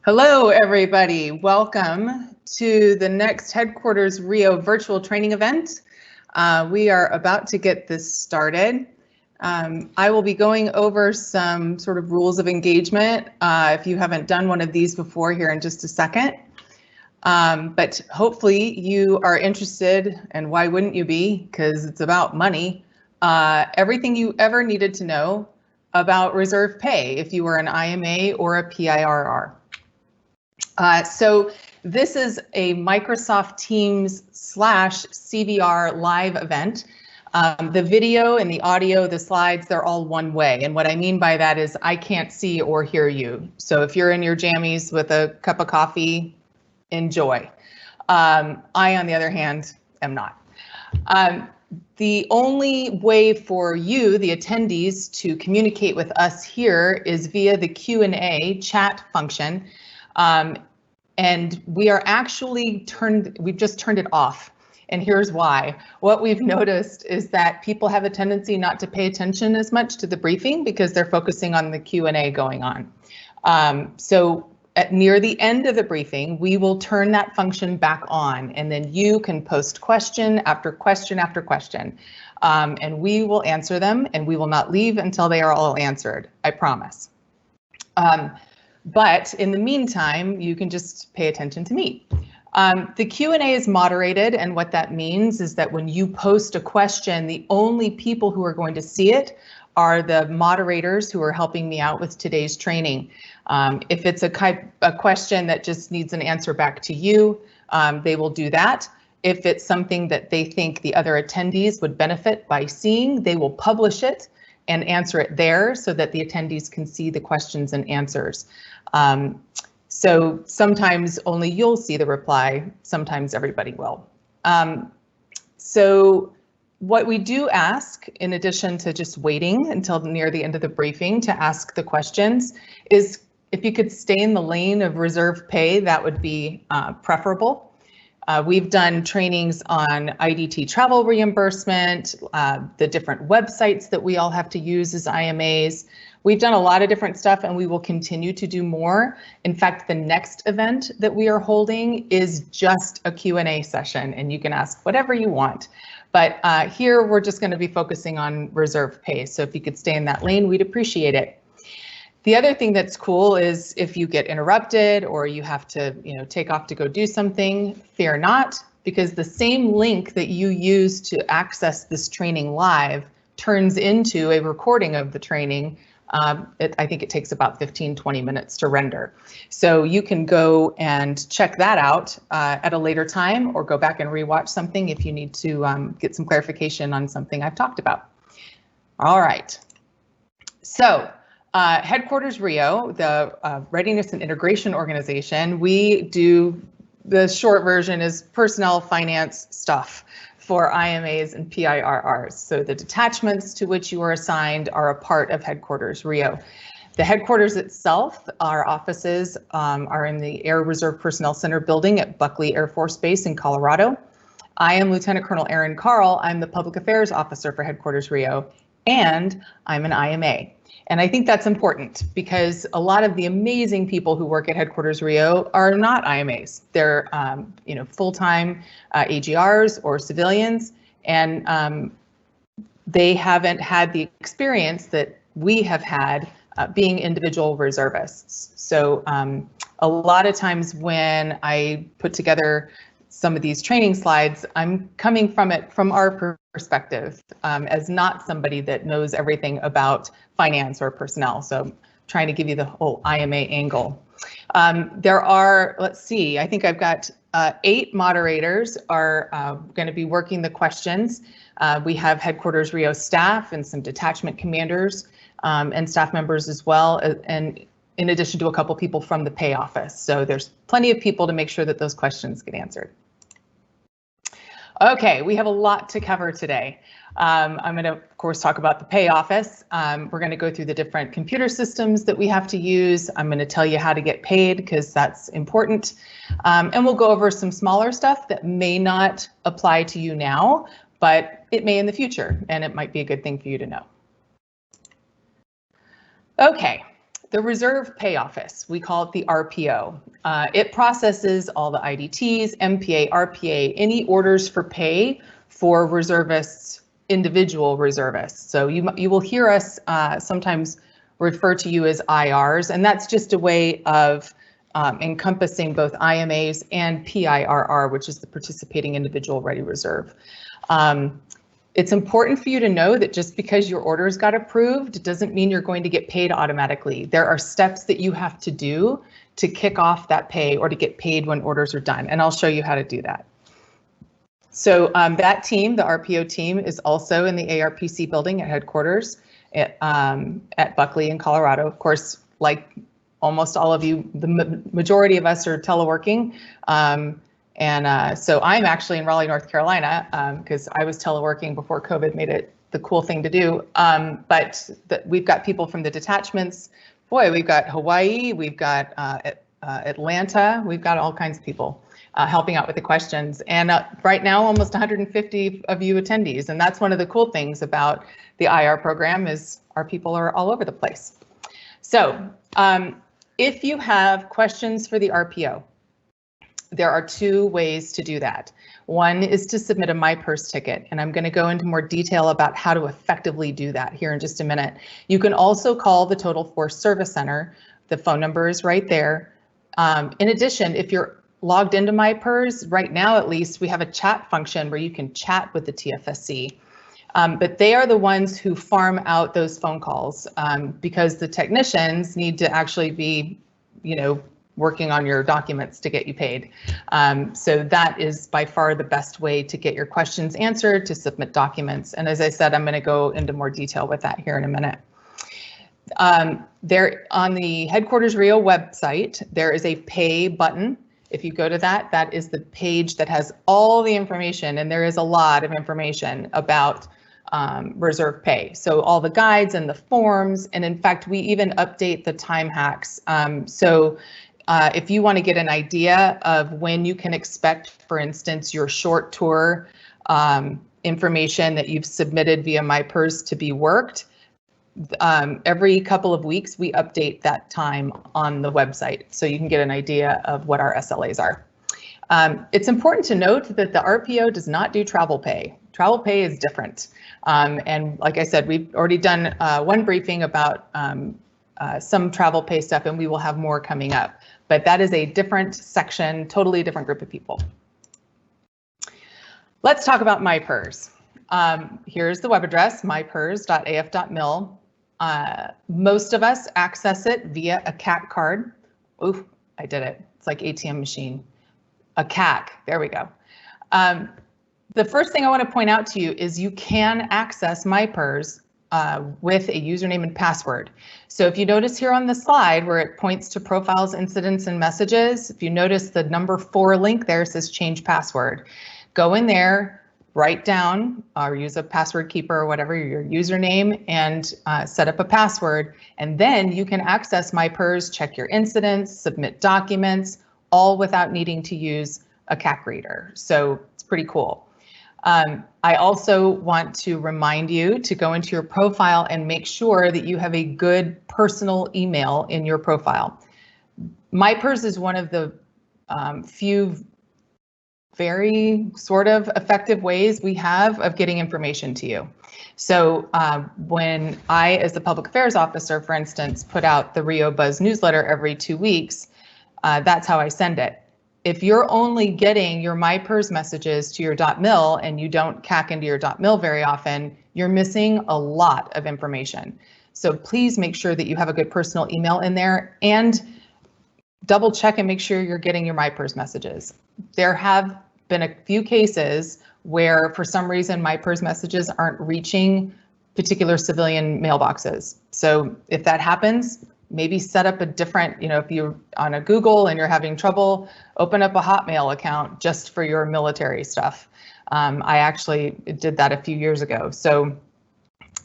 Hello, everybody. Welcome to the next Headquarters Rio virtual training event. We are about to get this started. I will be going over some sort of rules of engagement if you haven't done one of these before here in just a second. But hopefully you are interested, and why wouldn't you be? Because it's about money. Everything you ever needed to know about Reserve Pay if you were an IMA or a PIRR. So this is a Microsoft Teams /CVR live event. The video and the audio, the slides, they're all one way. And what I mean by that is I can't see or hear you. So if you're in your jammies with a cup of coffee, enjoy. I, on the other hand, am not. The only way for you, the attendees, to communicate with us here is via the Q&A chat function. And we are actually we've just turned it off. And here's why. What we've noticed is that people have a tendency not to pay attention as much to the briefing because they're focusing on the Q&A going on. So near the end of the briefing, we will turn that function back on, and then you can post question after question after question. And we will answer them, and we will not leave until they are all answered, I promise. But in the meantime, you can just pay attention to me. The Q&A is moderated, and what that means is that when you post a question, the only people who are going to see it are the moderators who are helping me out with today's training. If it's a question that just needs an answer back to you, they will do that. If it's something that they think the other attendees would benefit by seeing, they will publish it and answer it there so that the attendees can see the questions and answers. So sometimes only you'll see the reply, sometimes everybody will. So what we do ask, in addition to just waiting until near the end of the briefing to ask the questions, is if you could stay in the lane of Reserve Pay, that would be preferable. We've done trainings on IDT travel reimbursement, the different websites that we all have to use as IMAs. We've done a lot of different stuff, and we will continue to do more. In fact, the next event that we are holding is just a Q&A session, and you can ask whatever you want. But here we're just going to be focusing on Reserve Pay. So if you could stay in that lane, we'd appreciate it. The other thing that's cool is if you get interrupted or you have to, take off to go do something, fear not, because the same link that you use to access this training live turns into a recording of the training. I think it takes about 15-20 minutes to render. So you can go and check that out at a later time, or go back and rewatch something if you need to get some clarification on something I've talked about. All right. So Headquarters Rio, the Readiness and Integration Organization, we do, the short version is personnel finance stuff for IMAs and PIRRs. So the detachments to which you are assigned are a part of Headquarters Rio. The headquarters itself, our offices are in the Air Reserve Personnel Center building at Buckley Air Force Base in Colorado. I am Lieutenant Colonel Erin Carl. I'm the Public Affairs Officer for Headquarters Rio, and I'm an IMA. And I think that's important because a lot of the amazing people who work at Headquarters Rio are not IMAs. They're full-time AGRs or civilians, and they haven't had the experience that we have had being individual reservists. So a lot of times when I put together some of these training slides, I'm coming from it from our perspective as not somebody that knows everything about finance or personnel. So I'm trying to give you the whole IMA angle. There are, let's see, I think I've got 8 moderators are going to be working the questions. We have Headquarters Rio staff and some detachment commanders and staff members as well, and in addition to a couple people from the pay office. So there's plenty of people to make sure that those questions get answered. Okay, we have a lot to cover today. I'm going to, of course, talk about the pay office. We're going to go through the different computer systems that we have to use. I'm going to tell you how to get paid because that's important. And we'll go over some smaller stuff that may not apply to you now, but it may in the future, and it might be a good thing for you to know. Okay, the Reserve Pay Office, we call it the RPO. It processes all the IDTs, MPA, RPA, any orders for pay for reservists, individual reservists. So you will hear us sometimes refer to you as IRs, and that's just a way of encompassing both IMAs and PIRR, which is the Participating Individual Ready Reserve. It's important for you to know that just because your orders got approved doesn't mean you're going to get paid automatically. There are steps that you have to do to kick off that pay or to get paid when orders are done, and I'll show you how to do that. So that team, the RPO team, is also in the ARPC building at headquarters at Buckley in Colorado. Of course, like almost all of you, the majority of us are teleworking. So I'm actually in Raleigh, North Carolina, because I was teleworking before COVID made it the cool thing to do. We've got people from the detachments. Boy, we've got Hawaii, we've got Atlanta, we've got all kinds of people helping out with the questions. And right now, almost 150 of you attendees. And that's one of the cool things about the IR program is our people are all over the place. So if you have questions for the RPO, there are two ways to do that. One is to submit a MyPers ticket, and I'm going to go into more detail about how to effectively do that here in just a minute. You can also call the Total Force Service Center. The phone number is right there. In addition, if you're logged into MyPers, right now at least, we have a chat function where you can chat with the TFSC. But they are the ones who farm out those phone calls because the technicians need to actually be, working on your documents to get you paid. So that is by far the best way to get your questions answered, to submit documents. And as I said, I'm going to go into more detail with that here in a minute. There on the Headquarters Rio website, there is a pay button. If you go to that, that is the page that has all the information, and there is a lot of information about reserve pay. So all the guides and the forms, and in fact, we even update the time hacks. If you want to get an idea of when you can expect, for instance, your short tour information that you've submitted via MyPers to be worked, every couple of weeks we update that time on the website so you can get an idea of what our SLAs are. It's important to note that the RPO does not do travel pay. Travel pay is different. And like I said, we've already done one briefing about some travel pay stuff, and we will have more coming up. But that is a different section, totally different group of people. Let's talk about MyPers. Here's the web address, mypers.af.mil. Most of us access it via a CAC card. Ooh, I did it. It's like ATM machine. A CAC, there we go. The first thing I want to point out to you is you can access MyPers with a username and password. So if you notice here on the slide where it points to profiles, incidents, and messages, if you notice the number 4 link there says change password. Go in there, write down or use a password keeper or whatever, your username, and set up a password. And then you can access MyPers, check your incidents, submit documents, all without needing to use a CAC reader. So it's pretty cool. I also want to remind you to go into your profile and make sure that you have a good personal email in your profile. MyPers is one of the few very sort of effective ways we have of getting information to you. So when I, as the public affairs officer, for instance, put out the Rio Buzz newsletter every 2 weeks, that's how I send it. If you're only getting your MyPers messages to your .mil and you don't CAC into your .mil very often, you're missing a lot of information. So please make sure that you have a good personal email in there and double check and make sure you're getting your MyPers messages. There have been a few cases where for some reason MyPers messages aren't reaching particular civilian mailboxes. So if that happens, maybe set up a different, if you're on a Google and you're having trouble, open up a Hotmail account just for your military stuff. I actually did that a few years ago. So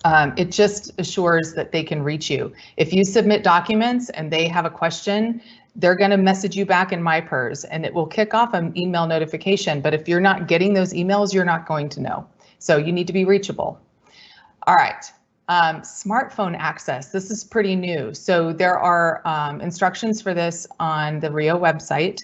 it just assures that they can reach you. If you submit documents and they have a question, they're going to message you back in MyPers and it will kick off an email notification. But if you're not getting those emails, you're not going to know. So you need to be reachable. All right. Smartphone access, this is pretty new. So there are instructions for this on the RIO website,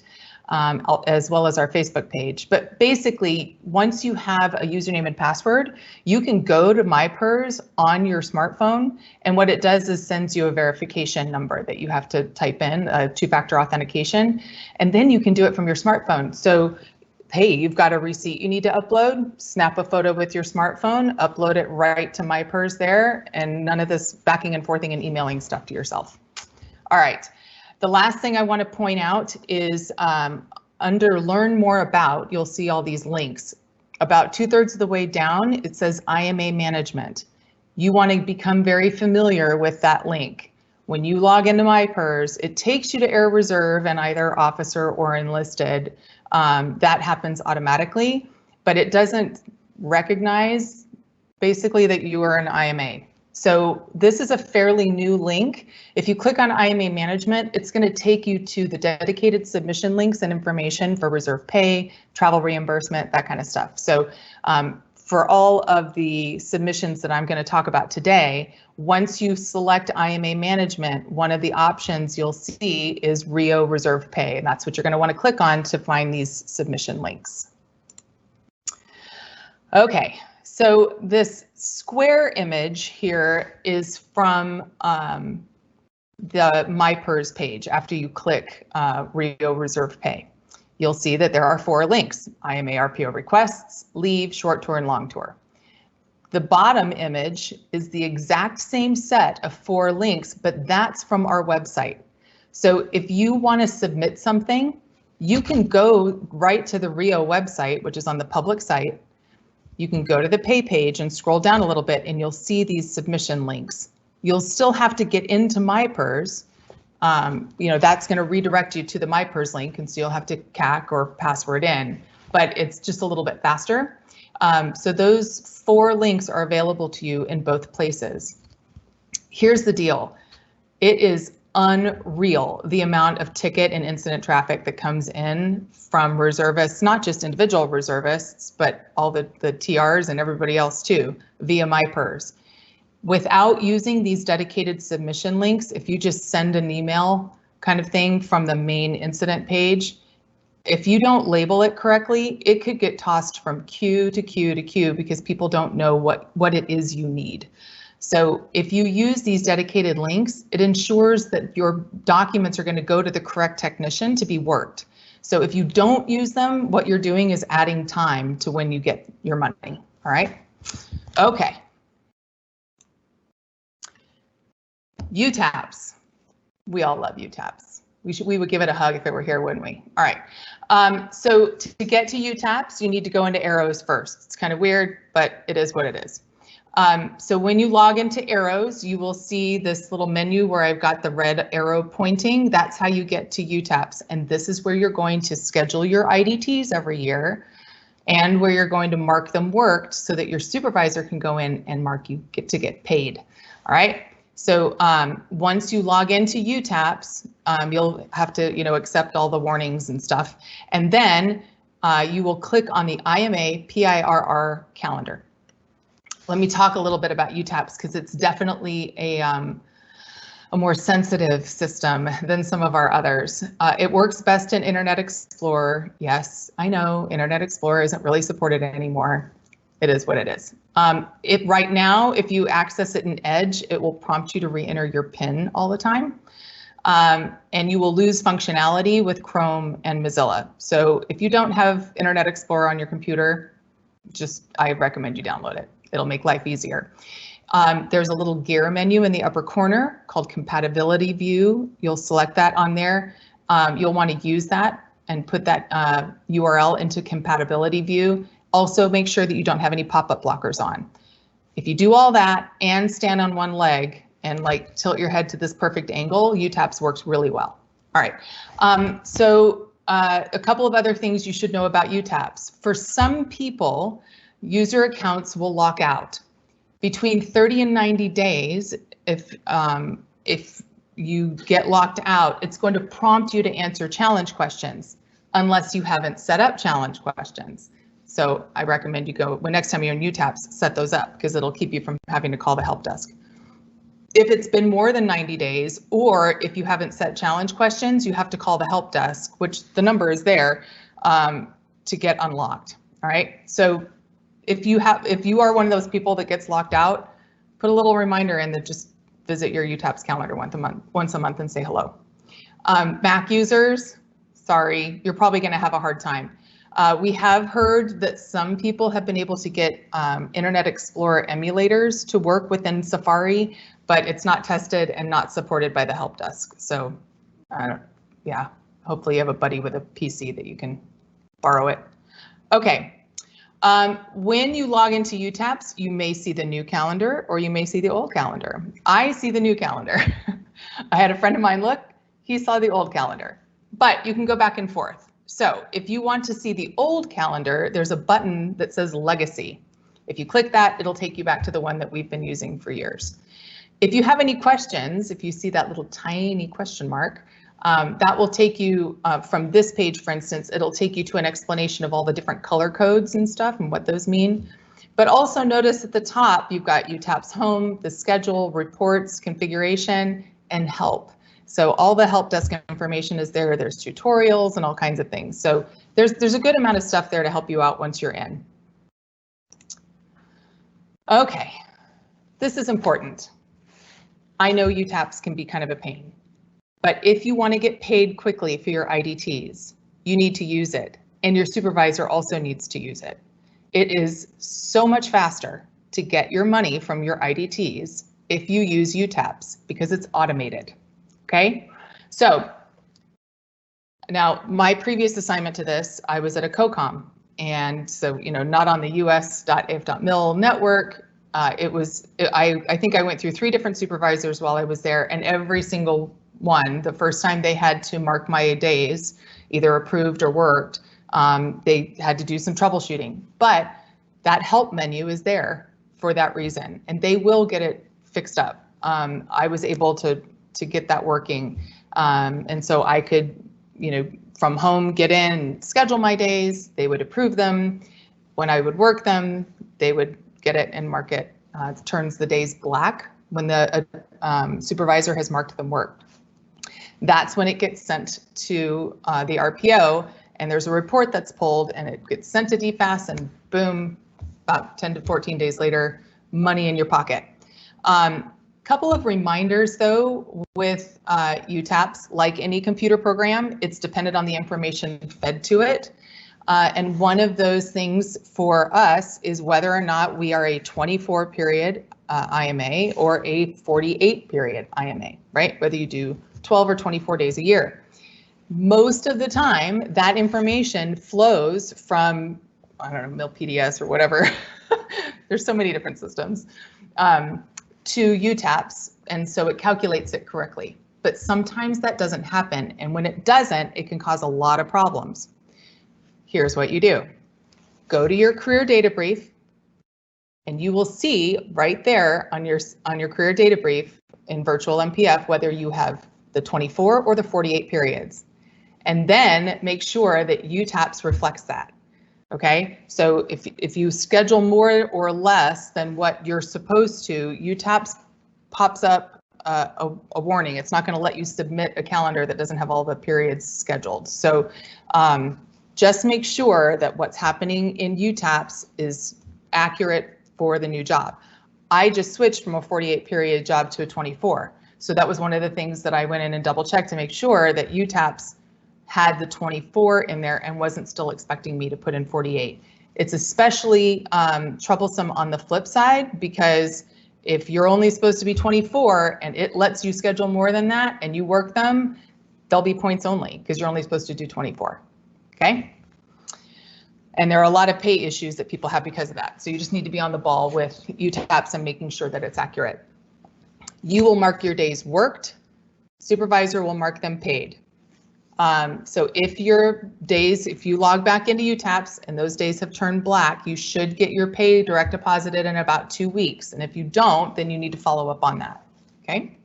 as well as our Facebook page. But basically, once you have a username and password, you can go to MyPers on your smartphone. And what it does is sends you a verification number that you have to type in, a two-factor authentication, and then you can do it from your smartphone. So hey, you've got a receipt you need to upload, snap a photo with your smartphone, upload it right to MyPers there, and none of this backing and forthing and emailing stuff to yourself. All right, the last thing I want to point out is under Learn More About, you'll see all these links. About 2/3 of the way down, it says IMA Management. You want to become very familiar with that link. When you log into MyPers, it takes you to Air Reserve and either officer or enlisted. That happens automatically, but it doesn't recognize basically that you are an IMA. So this is a fairly new link. If you click on IMA Management, it's going to take you to the dedicated submission links and information for reserve pay, travel reimbursement, that kind of stuff. So for all of the submissions that I'm going to talk about today, once you select IMA Management, one of the options you'll see is RIO Reserve Pay, and that's what you're going to want to click on to find these submission links. Okay, so this square image here is from the MyPers page after you click RIO Reserve Pay. You'll see that there are 4 links: IMA RPO requests, leave, short tour, and long tour. The bottom image is the exact same set of 4 links, but that's from our website. So if you want to submit something, you can go right to the RIO website, which is on the public site. You can go to the pay page and scroll down a little bit and you'll see these submission links. You'll still have to get into MyPers. That's going to redirect you to the MyPers link, and so you'll have to CAC or password in, but it's just a little bit faster. So those 4 links are available to you in both places. Here's the deal. It is unreal, the amount of ticket and incident traffic that comes in from reservists, not just individual reservists, but all the TRs and everybody else too, via MyPers. Without using these dedicated submission links, if you just send an email kind of thing from the main incident page, if you don't label it correctly, it could get tossed from queue to queue to queue because people don't know what it is you need. So if you use these dedicated links, it ensures that your documents are going to go to the correct technician to be worked. So if you don't use them, what you're doing is adding time to when you get your money. All right. Okay. UTAPS. We all love UTAPS. We would give it a hug if it were here, wouldn't we? All right. So to get to UTAPS, you need to go into AROWS first. It's kind of weird, but it is what it is. So when you log into AROWS, you will see this little menu where I've got the red arrow pointing. That's how you get to UTAPS. And this is where you're going to schedule your IDTs every year and where you're going to mark them worked so that your supervisor can go in and mark you get paid. All right. So once you log into UTAPS, you'll have to, accept all the warnings and stuff. And then you will click on the IMA PIRR calendar. Let me talk a little bit about UTAPS because it's definitely a more sensitive system than some of our others. It works best in Internet Explorer. Yes, I know Internet Explorer isn't really supported anymore. It is what it is. Right now, if you access it in Edge, it will prompt you to re-enter your PIN all the time. And you will lose functionality with Chrome and Mozilla. So if you don't have Internet Explorer on your computer, I recommend you download it. It'll make life easier. There's a little gear menu in the upper corner called Compatibility View. You'll select that on there. You'll want to use that and put that URL into Compatibility View. Also, make sure that you don't have any pop-up blockers on. If you do all that and stand on one leg and tilt your head to this perfect angle, UTAPS works really well. All right. A couple of other things you should know about UTAPS. For some people, user accounts will lock out. Between 30 and 90 days, if you get locked out, it's going to prompt you to answer challenge questions unless you haven't set up challenge questions. So I recommend you go, when next time you're in UTAPS, set those up because it'll keep you from having to call the help desk. If it's been more than 90 days, or if you haven't set challenge questions, you have to call the help desk, which the number is there, to get unlocked. All right. So if you are one of those people that gets locked out, put a little reminder in that just visit your UTAPS calendar once a month and say hello. Mac users, sorry, you're probably going to have a hard time. We have heard that some people have been able to get Internet Explorer emulators to work within Safari, but it's not tested and not supported by the help desk. So yeah, hopefully you have a buddy with a PC that you can borrow it. Okay, when you log into UTAPS, you may see the new calendar or you may see the old calendar. I see the new calendar. I had a friend of mine look, he saw the old calendar, but you can go back and forth. So if you want to see the old calendar, there's a button that says Legacy. If you click that, it'll take you back to the one that we've been using for years. If you have any questions, if you see that little tiny question mark, that will take you from this page, for instance, it'll take you to an explanation of all the different color codes and stuff and what those mean. But also notice at the top, you've got UTAPS Home, the schedule, reports, configuration, and help. So all the help desk information is there. There's tutorials and all kinds of things. So there's a good amount of stuff there to help you out once you're in. Okay, this is important. I know UTAPS can be kind of a pain, but if you want to get paid quickly for your IDTs, you need to use it, and your supervisor also needs to use it. It is so much faster to get your money from your IDTs if you use UTAPS because it's automated. Okay, so now my previous assignment to this, I was at a COCOM, and so not on the us.if.mil network. I think I went through 3 different supervisors while I was there, and every single one, the first time they had to mark my days, either approved or worked, they had to do some troubleshooting. But that help menu is there for that reason, and they will get it fixed up. I was able to get that working, and so I could, from home get in, schedule my days. They would approve them. When I would work them, they would get it and mark it. It turns the days black when the supervisor has marked them worked. That's when it gets sent to the RPO, and there's a report that's pulled, and it gets sent to DFAS, and boom, about 10 to 14 days later, money in your pocket. Couple of reminders though with UTAPS, like any computer program, it's dependent on the information fed to it. And one of those things for us is whether or not we are a 24 period IMA or a 48 period IMA, right? Whether you do 12 or 24 days a year. Most of the time, that information flows from, I don't know, MilPDS or whatever. There's so many different systems to UTAPS, and so it calculates it correctly. But sometimes that doesn't happen, and when it doesn't, it can cause a lot of problems. Here's what you do. Go to your career data brief, and you will see right there on your career data brief in virtual MPF whether you have the 24 or the 48 periods. And then make sure that UTAPS reflects that. Okay, so if you schedule more or less than what you're supposed to, UTAPS pops up a warning. It's not going to let you submit a calendar that doesn't have all the periods scheduled. So just make sure that what's happening in UTAPS is accurate for the new job. I just switched from a 48 period job to a 24. So that was one of the things that I went in and double checked to make sure that UTAPS had the 24 in there and wasn't still expecting me to put in 48. It's especially troublesome on the flip side, because if you're only supposed to be 24 and it lets you schedule more than that and you work them, they'll be points only because you're only supposed to do 24, okay? And there are a lot of pay issues that people have because of that. So you just need to be on the ball with UTAPS and making sure that it's accurate. You will mark your days worked, supervisor will mark them paid. So if you log back into UTAPS and those days have turned black, you should get your pay direct deposited in about 2 weeks. And if you don't, then you need to follow up on that, okay?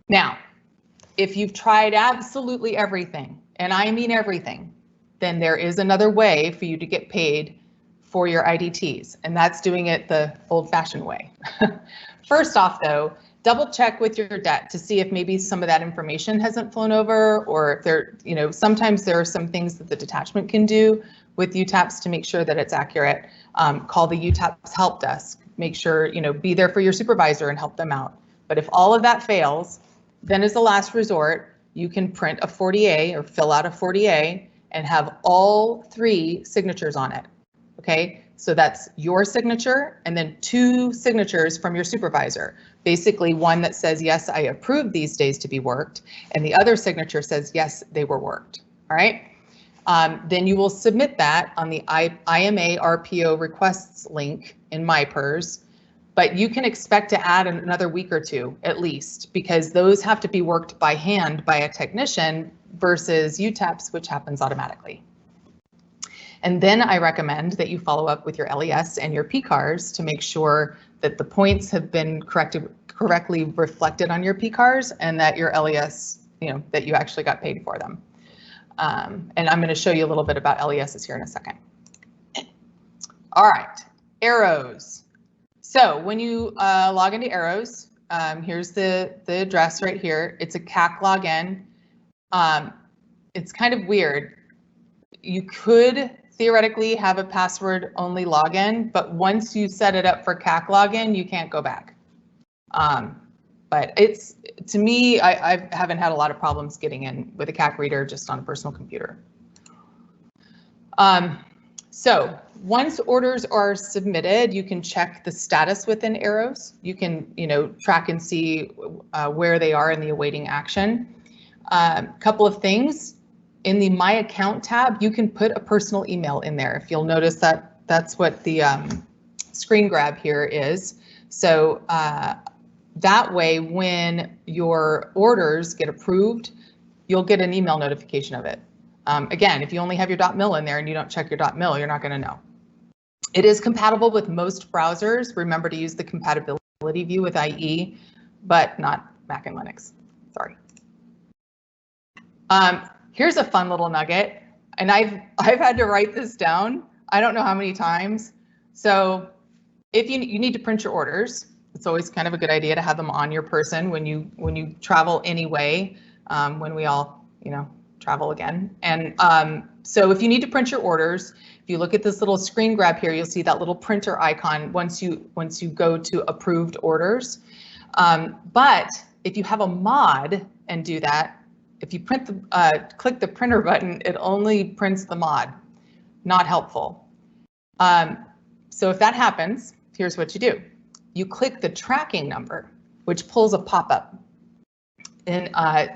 Now, if you've tried absolutely everything, and I mean everything, then there is another way for you to get paid for your IDTs, and that's doing it the old-fashioned way. First off, though, double check with your debt to see if maybe some of that information hasn't flown over, or if there, sometimes there are some things that the detachment can do with UTAPS to make sure that it's accurate. Call the UTAPS help desk. Make sure, be there for your supervisor and help them out. But if all of that fails, then as a last resort, you can print a 40A or fill out a 40A and have all 3 signatures on it. Okay, so that's your signature and then 2 signatures from your supervisor. Basically, one that says, yes, I approve these days to be worked, and the other signature says, yes, they were worked. All right. Then you will submit that on the IMA RPO requests link in MyPers, but you can expect to add another week or 2 at least, because those have to be worked by hand by a technician versus UTAPS, which happens automatically. And then I recommend that you follow up with your LES and your PCARs to make sure that the points have been correctly reflected on your PCARs and that your LES, that you actually got paid for them. And I'm going to show you a little bit about LESs here in a second. All right, AROWS. So when you log into AROWS, here's the address right here. It's a CAC login. It's kind of weird. You could theoretically have a password only login, but once you set it up for CAC login, you can't go back. But it's, to me, I haven't had a lot of problems getting in with a CAC reader just on a personal computer. So once orders are submitted, you can check the status within AROWS. You can, track and see where they are in the awaiting action. Couple of things. In the My Account tab, you can put a personal email in there. If you'll notice that that's what the screen grab here is. So that way, when your orders get approved, you'll get an email notification of it. Again, if you only have your .mil in there and you don't check your .mil, you're not going to know. It is compatible with most browsers. Remember to use the compatibility view with IE, but not Mac and Linux. Sorry. Here's a fun little nugget, and I've had to write this down. I don't know how many times. So if you need to print your orders, it's always kind of a good idea to have them on your person when you travel anyway, when we all, travel again. And so if you need to print your orders, if you look at this little screen grab here, you'll see that little printer icon once you go to approved orders. But if you have a mod and do that, if you click the printer button, it only prints the mod. Not helpful. So if that happens, here's what you do. You click the tracking number, which pulls a pop-up. And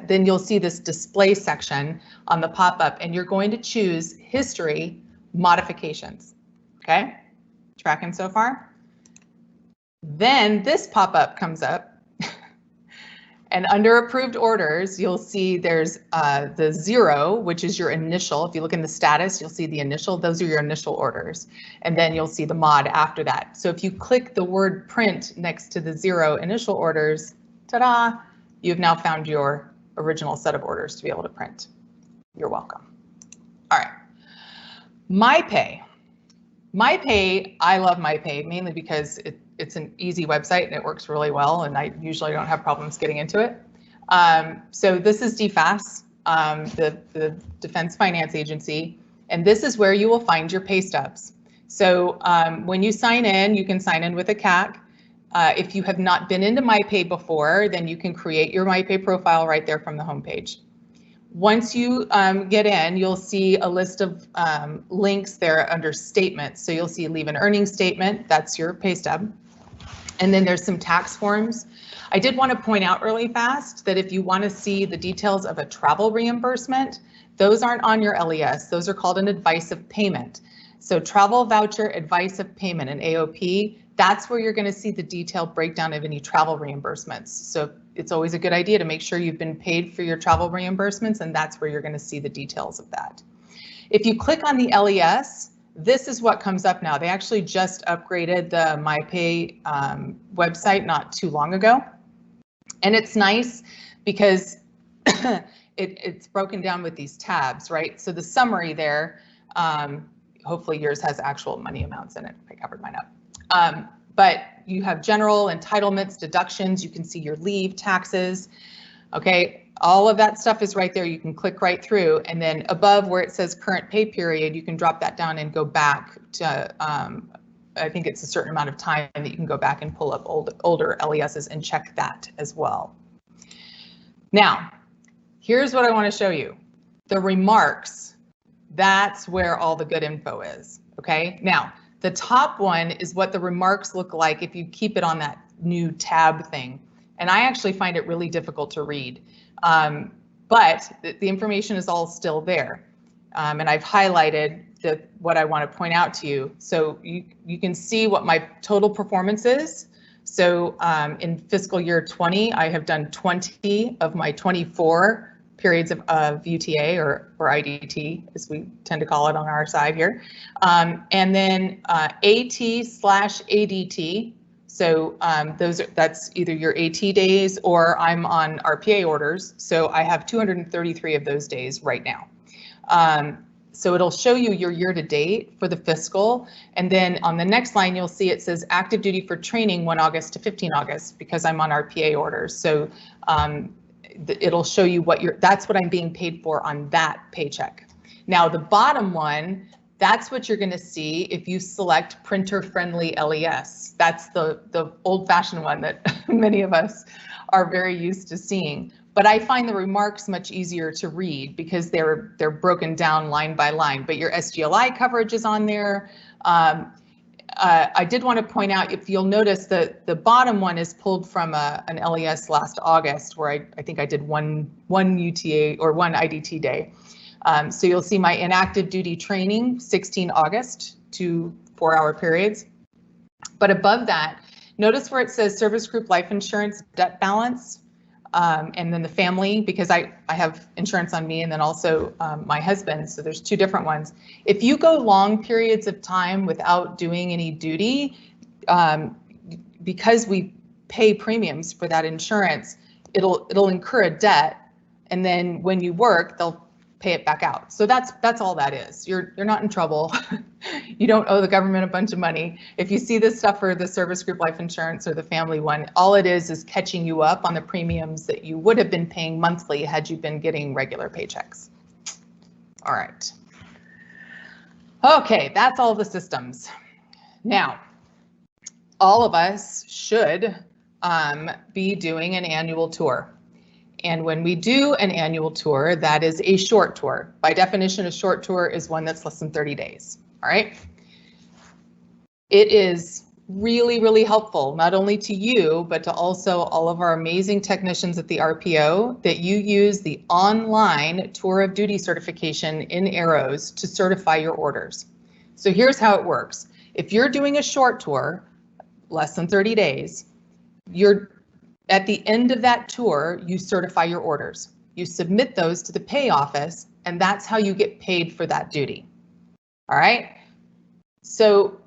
then you'll see this display section on the pop-up, and you're going to choose History Modifications. Okay, tracking so far? Then this pop-up comes up. And under approved orders, you'll see there's the 0, which is your initial. If you look in the status, you'll see the initial. Those are your initial orders. And then you'll see the mod after that. So if you click the word print next to the 0 initial orders, ta-da, you've now found your original set of orders to be able to print. You're welcome. All right. MyPay. MyPay, I love MyPay mainly because it's an easy website and it works really well, and I usually don't have problems getting into it. So this is DFAS, the Defense Finance Agency, and this is where you will find your pay stubs. So when you sign in, you can sign in with a CAC. If you have not been into MyPay before, then you can create your MyPay profile right there from the homepage. Once you get in, you'll see a list of links there under statements. So you'll see leave an earnings statement, that's your pay stub. And then there's some tax forms. I did want to point out really fast that if you want to see the details of a travel reimbursement, those aren't on your LES. Those are called an advice of payment. So travel voucher advice of payment, an AOP, that's where you're going to see the detailed breakdown of any travel reimbursements. So it's always a good idea to make sure you've been paid for your travel reimbursements, and that's where you're going to see the details of that. If you click on the LES, this is what comes up now. They actually just upgraded the MyPay website not too long ago. And it's nice because it's broken down with these tabs, right? So the summary there, hopefully yours has actual money amounts in it. I covered mine up. But you have general entitlements, deductions. You can see your leave, taxes. Okay, all of that stuff is right there. You can click right through, and then above where it says current pay period, you can drop that down and go back to, I think it's a certain amount of time that you can go back and pull up older LESs and check that as well. Now, here's what I want to show you. The remarks, that's where all the good info is, okay? Now, the top one is what the remarks look like if you keep it on that new tab thing. And I actually find it really difficult to read, but the information is all still there. And I've highlighted what I want to point out to you. So you can see what my total performance is. So in fiscal year 20, I have done 20 of my 24 periods of UTA or IDT, as we tend to call it on our side here. And then AT/ADT. So that's either your AT days or I'm on RPA orders. So I have 233 of those days right now. So it'll show you your year to date for the fiscal. And then on the next line, you'll see it says active duty for training 1 August to 15 August because I'm on RPA orders. So it'll show you that's what I'm being paid for on that paycheck. Now the bottom one, that's what you're going to see if you select printer friendly LES. That's the old fashioned one that many of us are very used to seeing. But I find the remarks much easier to read because they're broken down line by line, but your SGLI coverage is on there. I did want to point out, if you'll notice that the bottom one is pulled from an LES last August, where I think I did one UTA or one IDT day. So you'll see my inactive duty training, 16 August, 2 4-hour periods. But above that, notice where it says service group life insurance debt balance, and then the family, because I have insurance on me and then also my husband, so there's 2 different ones. If you go long periods of time without doing any duty, because we pay premiums for that insurance, it'll incur a debt, and then when you work, they'll pay it back out. So that's all that is. You're not in trouble. You don't owe the government a bunch of money. If you see this stuff for the service group life insurance or the family one, all it is catching you up on the premiums that you would have been paying monthly had you been getting regular paychecks. All right. Okay, that's all the systems. Now, all of us should be doing an annual tour. And when we do an annual tour, that is a short tour. By definition, a short tour is one that's less than 30 days, all right? It is really, really helpful, not only to you, but to also all of our amazing technicians at the RPO, that you use the online tour of duty certification in AROWS to certify your orders. So here's how it works. If you're doing a short tour, less than 30 days, at the end of that tour, you certify your orders. You submit those to the pay office, and that's how you get paid for that duty. All right. So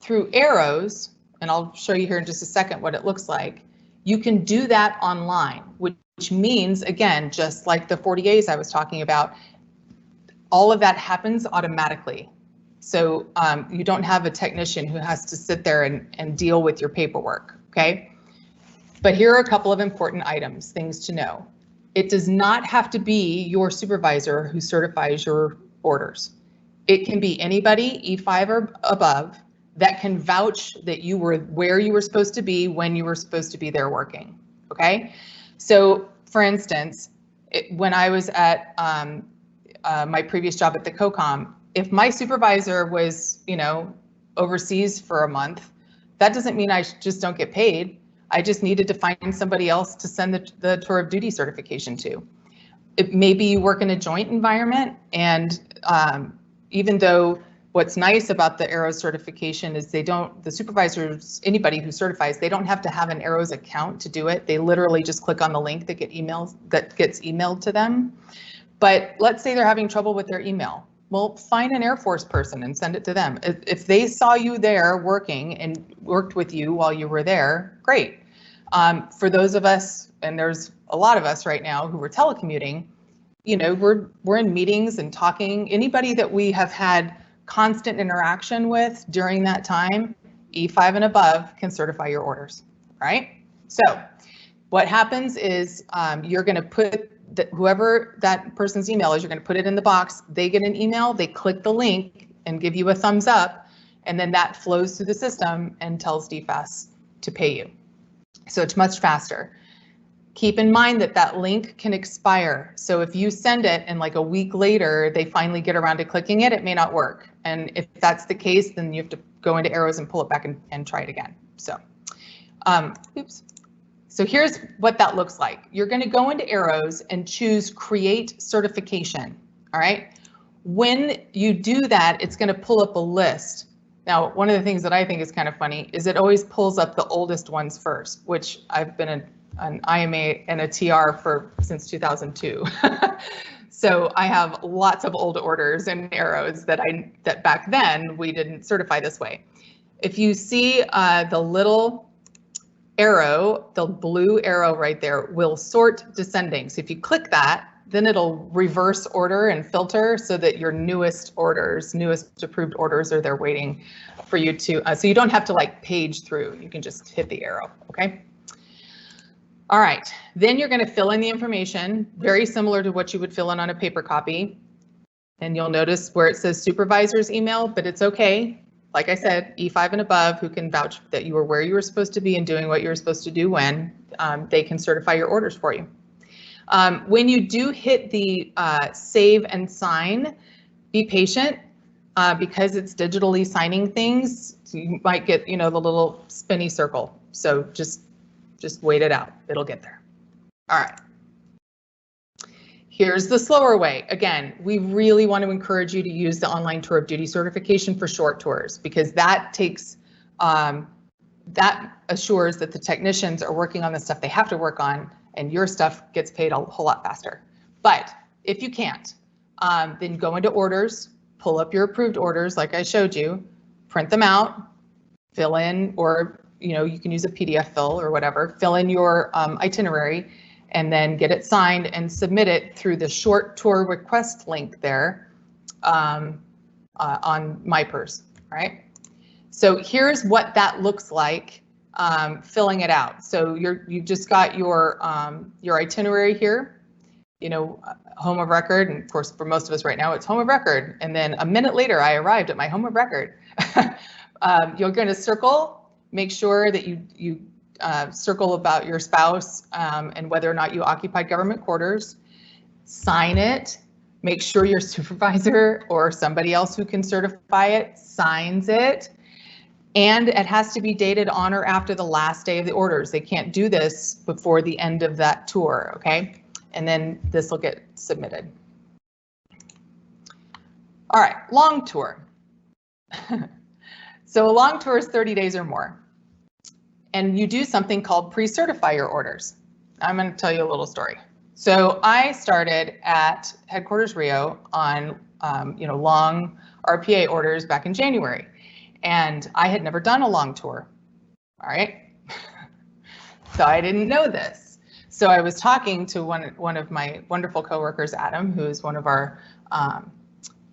through AROWS, and I'll show you here in just a second what it looks like, you can do that online, which means, again, just like the 40As I was talking about, all of that happens automatically. So you don't have a technician who has to sit there and deal with your paperwork, okay? But here are a couple of important items, things to know. It does not have to be your supervisor who certifies your orders. It can be anybody, E5 or above, that can vouch that you were where you were supposed to be when you were supposed to be there working, okay? So for instance, when I was at my previous job at the COCOM, if my supervisor was, overseas for a month, that doesn't mean I just don't get paid. I just needed to find somebody else to send the tour of duty certification to. Maybe you work in a joint environment, and even though what's nice about the AROWS certification is the supervisors, anybody who certifies, they don't have to have an AROWS account to do it. They literally just click on the link that gets emailed to them. But let's say they're having trouble with their email. Well, find an Air Force person and send it to them. If they saw you there working and worked with you while you were there, great. For those of us, and there's a lot of us right now who were telecommuting, you know, we're in meetings and talking. Anybody that we have had constant interaction with during that time, E5 and above can certify your orders, right? So what happens is you're going to put whoever that person's email is, you're going to put it in the box. They get an email, they click the link and give you a thumbs up, and then that flows through the system and tells DFAS to pay you. So it's much faster. Keep in mind that that link can expire. So if you send it and like a week later, they finally get around to clicking it, it may not work. And if that's the case, then you have to go into AROWS and pull it back and try it again. So, oops. So here's what that looks like. You're going to go into AROWS and choose Create Certification. All right. When you do that, it's going to pull up a list. Now, one of the things that I think is kind of funny is it always pulls up the oldest ones first, which I've been an IMA and a TR since 2002. So I have lots of old orders and AROWS that back then we didn't certify this way. If you see the little arrow, the blue arrow right there will sort descending. So if you click that, then it'll reverse order and filter so that your newest approved orders are there waiting for you to, so you don't have to like page through, you can just hit the arrow, okay? All right, then you're going to fill in the information, very similar to what you would fill in on a paper copy. And you'll notice where it says supervisor's email, but it's okay. Like I said, E5 and above, who can vouch that you were where you were supposed to be and doing what you were supposed to do when, they can certify your orders for you. When you do hit the save and sign, be patient because it's digitally signing things. So you might get, you know, the little spinny circle. So just wait it out. It'll get there. All right. Here's the slower way. Again, we really want to encourage you to use the online tour of duty certification for short tours because that takes, that assures that the technicians are working on the stuff they have to work on and your stuff gets paid a whole lot faster. But if you can't, then go into orders, pull up your approved orders like I showed you, print them out, fill in, or you know, you can use a PDF fill or whatever, fill in your itinerary and then get it signed and submit it through the short tour request link there on MyPers, right? So here's what that looks like filling it out. So you've just got your itinerary here, you know, home of record, and of course for most of us right now it's home of record. And then a minute later I arrived at my home of record. You're going to circle. Make sure that you circle about your spouse and whether or not you occupied government quarters. Sign it. Make sure your supervisor or somebody else who can certify it signs it. And it has to be dated on or after the last day of the orders. They can't do this before the end of that tour, okay? And then this will get submitted. All right, long tour. So a long tour is 30 days or more. And you do something called pre-certify your orders. I'm going to tell you a little story. So I started at headquarters Rio on long RPA orders back in January, and I had never done a long tour. All right, so I didn't know this. So I was talking to one of my wonderful coworkers, Adam, who is one of our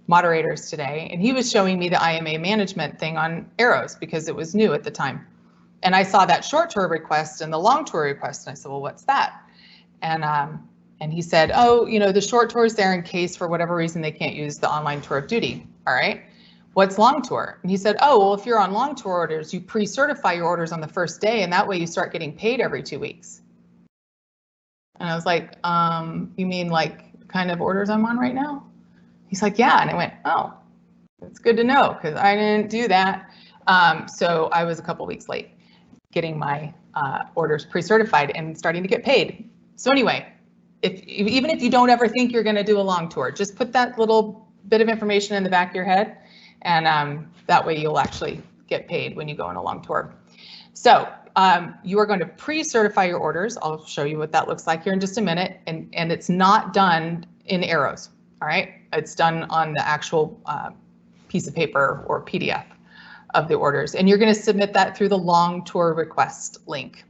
moderators today, and he was showing me the IMA management thing on AROWS because it was new at the time. And I saw that short tour request and the long tour request, and I said, well, what's that? And he said, oh, you know, the short tour is there in case for whatever reason they can't use the online tour of duty. All right, what's long tour? And he said, oh, well, if you're on long tour orders, you pre-certify your orders on the first day, and that way you start getting paid every 2 weeks. And I was like, you mean like the kind of orders I'm on right now? He's like, yeah. And I went, oh, that's good to know because I didn't do that. So I was a couple weeks late getting my orders pre-certified and starting to get paid. So anyway, even if you don't ever think you're going to do a long tour, just put that little bit of information in the back of your head, and that way you'll actually get paid when you go on a long tour. So you are going to pre-certify your orders. I'll show you what that looks like here in just a minute, and it's not done in AROWS. All right, it's done on the actual piece of paper or PDF of the orders, and you're going to submit that through the long tour request link.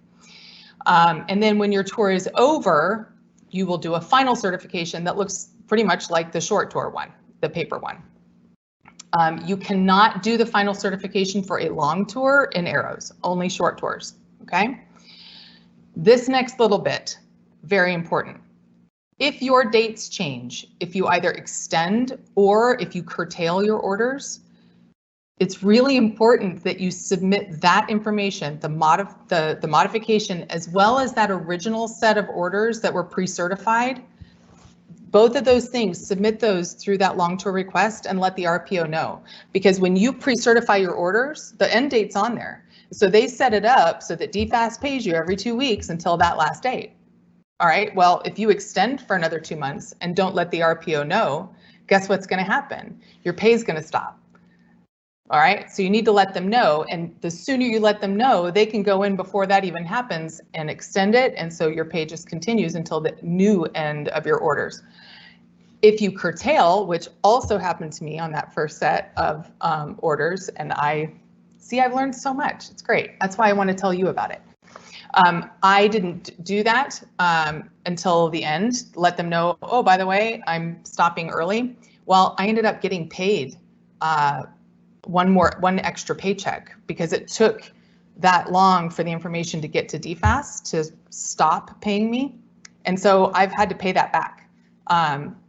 And then when your tour is over, you will do a final certification that looks pretty much like the short tour one, the paper one. You cannot do the final certification for a long tour in AROWS, only short tours, okay? This next little bit, very important. If your dates change, if you either extend or if you curtail your orders, it's really important that you submit that information, the modification, as well as that original set of orders that were pre-certified. Both of those things, submit those through that long tour request and let the RPO know. Because when you pre-certify your orders, the end date's on there. So they set it up so that DFAST pays you every 2 weeks until that last date. All right, well, if you extend for another 2 months and don't let the RPO know, guess what's going to happen? Your pay is going to stop. All right, so you need to let them know, and the sooner you let them know, they can go in before that even happens and extend it, and so your pay just continues until the new end of your orders. If you curtail, which also happened to me on that first set of orders, and I've learned so much. It's great. That's why I want to tell you about it. I didn't do that until the end, let them know, oh, by the way, I'm stopping early. Well, I ended up getting paid one extra paycheck because it took that long for the information to get to DFAST to stop paying me. And so I've had to pay that back.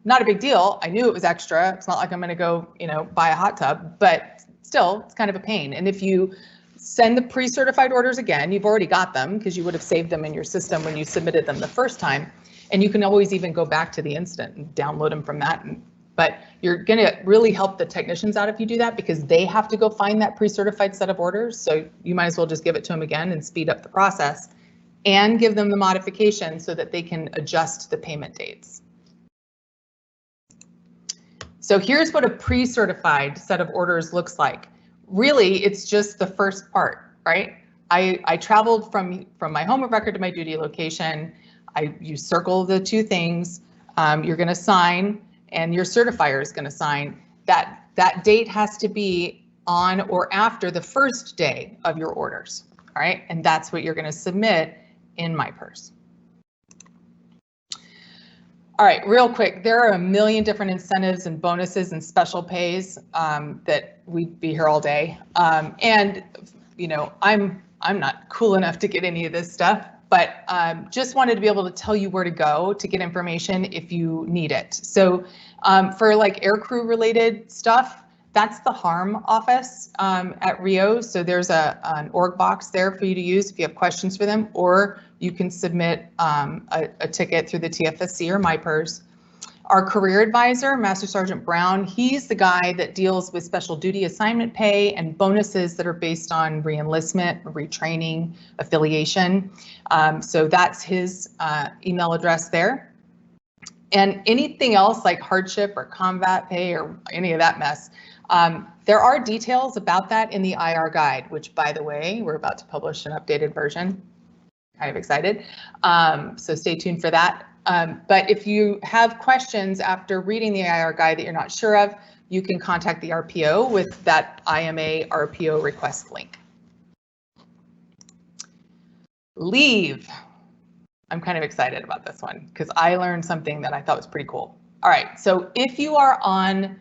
Not a big deal. I knew it was extra. It's not like I'm going to go, buy a hot tub, but still, it's kind of a pain. And if you send the pre-certified orders again, you've already got them because you would have saved them in your system when you submitted them the first time. And you can always even go back to the incident and download them from that. But you're going to really help the technicians out if you do that because they have to go find that pre-certified set of orders. So you might as well just give it to them again and speed up the process and give them the modification so that they can adjust the payment dates. So here's what a pre-certified set of orders looks like. Really, it's just the first part, right? I traveled from my home of record to my duty location. You circle the two things. You're going to sign, and your certifier is going to sign. That date has to be on or after the first day of your orders, all right? And that's what you're going to submit in MyPers. All right, real quick, there are a million different incentives and bonuses and special pays that we'd be here all day. And I'm not cool enough to get any of this stuff, but just wanted to be able to tell you where to go to get information if you need it. So for like aircrew related stuff, that's the harm office at Rio. So there's an org box there for you to use if you have questions for them, or you can submit a ticket through the TFSC or MyPers. Our career advisor, Master Sergeant Brown, he's the guy that deals with special duty assignment pay and bonuses that are based on re-enlistment, retraining, affiliation. So that's his email address there. And anything else like hardship or combat pay or any of that mess, there are details about that in the IR guide, which, by the way, we're about to publish an updated version. Kind of excited. So stay tuned for that. But if you have questions after reading the IR guide that you're not sure of, you can contact the RPO with that IMA RPO request link. Leave. I'm kind of excited about this one because I learned something that I thought was pretty cool. All right, so if you are on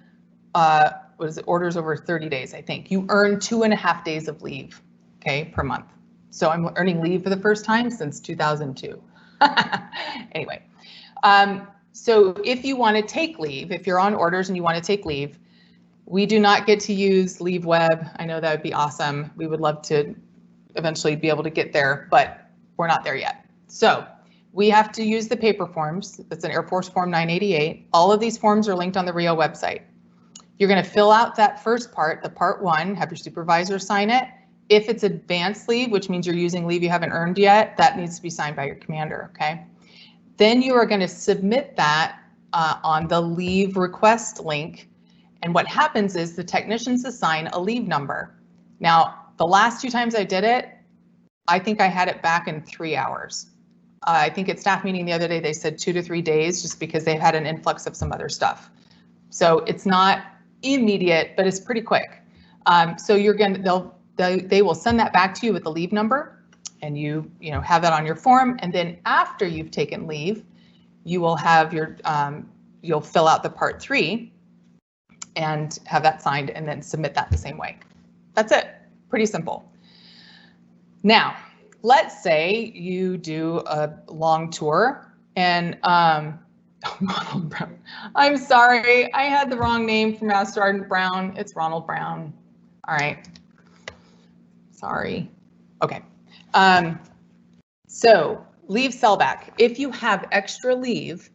what is it, orders over 30 days, I think, you earn 2.5 days of leave, okay, per month. So I'm earning leave for the first time since 2002. Anyway, so if you want to take leave, if you're on orders and you want to take leave, we do not get to use Leave Web. I know that would be awesome. We would love to eventually be able to get there, but we're not there yet. So we have to use the paper forms. It's an Air Force Form 988. All of these forms are linked on the RIO website. You're going to fill out that first part, the part 1, have your supervisor sign it. If it's advanced leave, which means you're using leave you haven't earned yet, that needs to be signed by your commander, okay? Then you are going to submit that on the leave request link. And what happens is the technicians assign a leave number. Now, the last 2 times I did it, I think I had it back in 3 hours. I think at staff meeting the other day, they said 2 to 3 days just because they've had an influx of some other stuff. So it's not immediate, but it's pretty quick. So you're going to, they will send that back to you with the leave number, and you have that on your form. And then after you've taken leave, you will have your, you'll fill out the Part 3 and have that signed and then submit that the same way. That's it, pretty simple. Now, let's say you do a long tour and, Ronald Brown. I'm sorry, I had the wrong name for Master Sergeant Brown. It's Ronald Brown. All right. Sorry. Okay. So leave sellback. If you have extra leave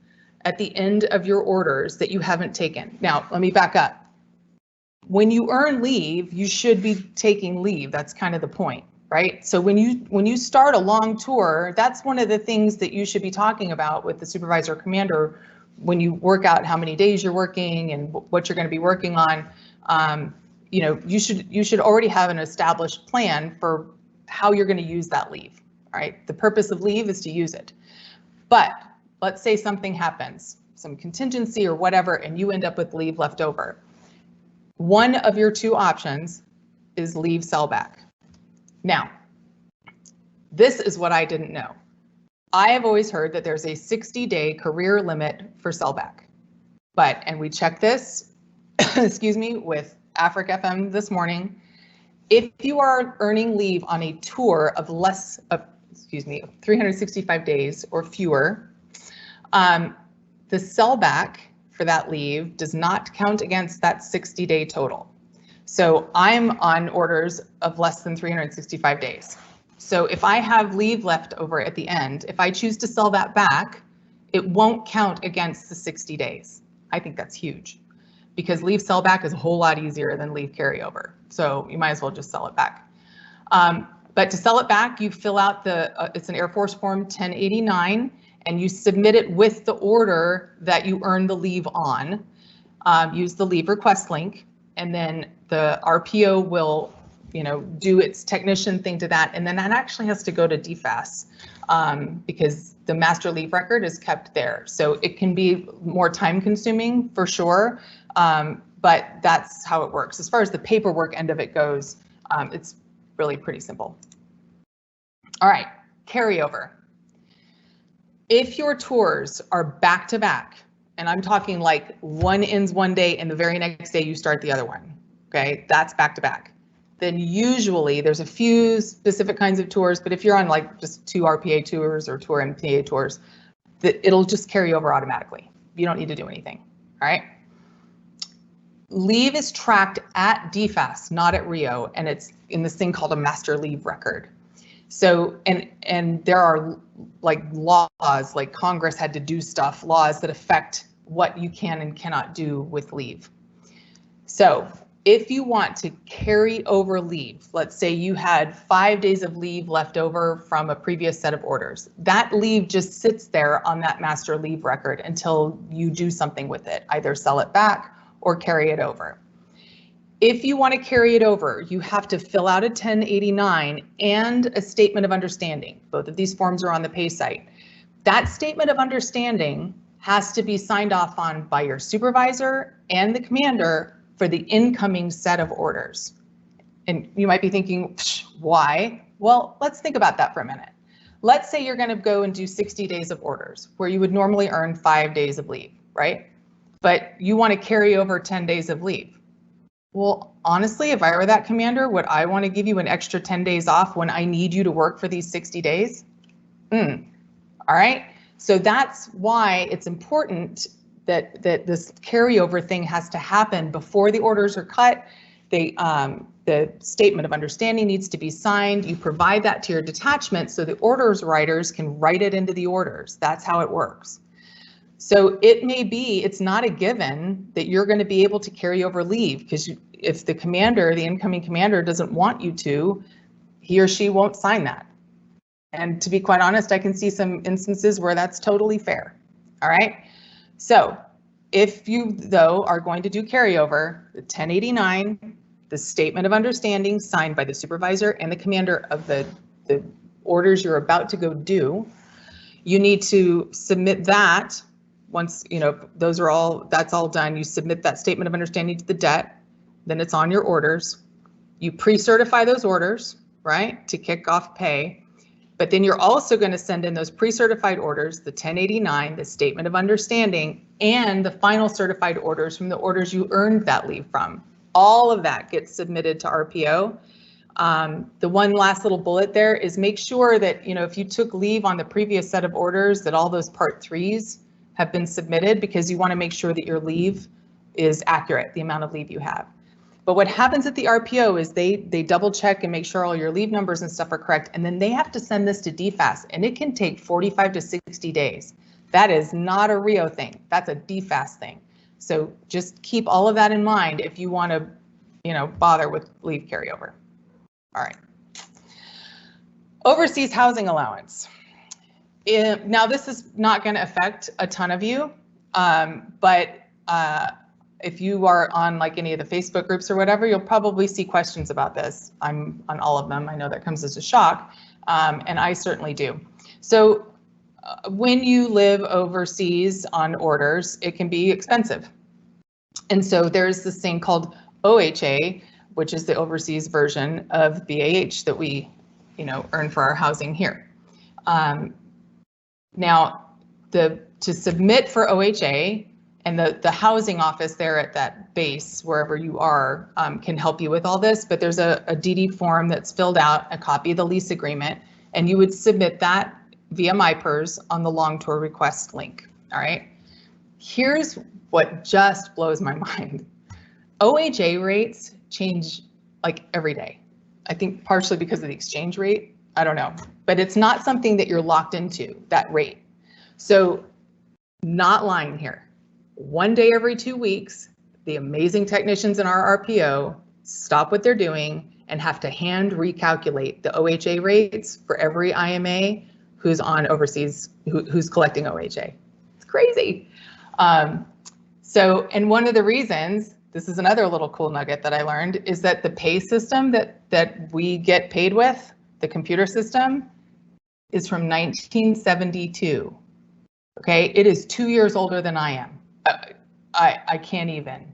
at the end of your orders that you haven't taken. Now, let me back up. When you earn leave, you should be taking leave. That's kind of the point, right? So when you start a long tour, that's one of the things that you should be talking about with the supervisor or commander when you work out how many days you're working and what you're going to be working on. You know, you should already have an established plan for how you're going to use that leave. All right, the purpose of leave is to use it. But let's say something happens, some contingency or whatever, and you end up with leave left over. One of your two options is leave sellback. Now, this is what I didn't know. I have always heard that there's a 60-day career limit for sellback. But, and we checked this, excuse me, with Afric FM this morning. If you are earning leave on a tour of less of, 365 days or fewer, the sellback for that leave does not count against that 60-day total. So I'm on orders of less than 365 days. So if I have leave left over at the end, if I choose to sell that back, it won't count against the 60 days. I think that's huge because leave sellback is a whole lot easier than leave carryover. So you might as well just sell it back. But to sell it back, you fill out the, it's an Air Force Form 1089, and you submit it with the order that you earned the leave on. Use the leave request link, and then the RPO will, you know, do its technician thing to that, and then that actually has to go to DFAS because the master leave record is kept there. So it can be more time consuming for sure, but that's how it works. As far as the paperwork end of it goes, it's really pretty simple. All right, carryover. If your tours are back to back, and I'm talking like one ends one day and the very next day you start the other one, okay, that's back to back. Then usually there's a few specific kinds of tours, but if you're on like just 2 RPA tours or 2 MPA tours, it'll just carry over automatically. You don't need to do anything, all right? Leave is tracked at DFAS, not at RIO, and it's in this thing called a master leave record. So, and there are like laws, like Congress had to do stuff, laws that affect what you can and cannot do with leave. So if you want to carry over leave, let's say you had 5 days of leave left over from a previous set of orders, that leave just sits there on that master leave record until you do something with it, either sell it back or carry it over. If you want to carry it over, you have to fill out a 1089 and a statement of understanding. Both of these forms are on the pay site. That statement of understanding has to be signed off on by your supervisor and the commander for the incoming set of orders. And you might be thinking, why? Well, let's think about that for a minute. Let's say you're going to go and do 60 days of orders where you would normally earn 5 days of leave, right? But you want to carry over 10 days of leave. Well, honestly, if I were that commander, would I want to give you an extra 10 days off when I need you to work for these 60 days? All right. So that's why it's important that this carryover thing has to happen before the orders are cut. The statement of understanding needs to be signed. You provide that to your detachment so the orders writers can write it into the orders. That's how it works. So it may be, it's not a given that you're going to be able to carry over leave because if the commander, the incoming commander doesn't want you to, he or she won't sign that. And to be quite honest, I can see some instances where that's totally fair. All right. So if you, though, are going to do carryover, the 1089, the statement of understanding signed by the supervisor and the commander of the orders you're about to go do, you need to submit that. Once, you know, those are all, that's all done, you submit that statement of understanding to the debt, then it's on your orders. You pre-certify those orders, right, to kick off pay. But then you're also going to send in those pre-certified orders, the 1089, the statement of understanding, and the final certified orders from the orders you earned that leave from. All of that gets submitted to RPO. The one last little bullet there is make sure that, if you took leave on the previous set of orders, that all those Part 3s have been submitted, because you want to make sure that your leave is accurate, the amount of leave you have. But what happens at the RPO is they double check and make sure all your leave numbers and stuff are correct, and then they have to send this to DFAS, and it can take 45 to 60 days. That is not a RIO thing, that's a DFAS thing. So just keep all of that in mind if you want to, bother with leave carryover. All right. Overseas housing allowance. Now this is not going to affect a ton of you, but if you are on like any of the Facebook groups or whatever, you'll probably see questions about this. I'm on all of them. I know that comes as a shock, and I certainly do. So when you live overseas on orders, it can be expensive. And so there's this thing called OHA, which is the overseas version of BAH that we, earn for our housing here. Now, to submit for OHA, and the housing office there at that base, wherever you are, can help you with all this, but there's a DD form that's filled out, a copy of the lease agreement, and you would submit that via MyPers on the long tour request link, all right? Here's what just blows my mind. OHA rates change like every day. I think partially because of the exchange rate, I don't know, but it's not something that you're locked into, that rate. So not lying here. One day every 2 weeks, the amazing technicians in our RPO stop what they're doing and have to hand recalculate the OHA rates for every IMA who's on overseas, who's collecting OHA. It's crazy. And one of the reasons, this is another little cool nugget that I learned, is that the pay system that we get paid with, the computer system, is from 1972. Okay, it is 2 years older than I am. I can't even.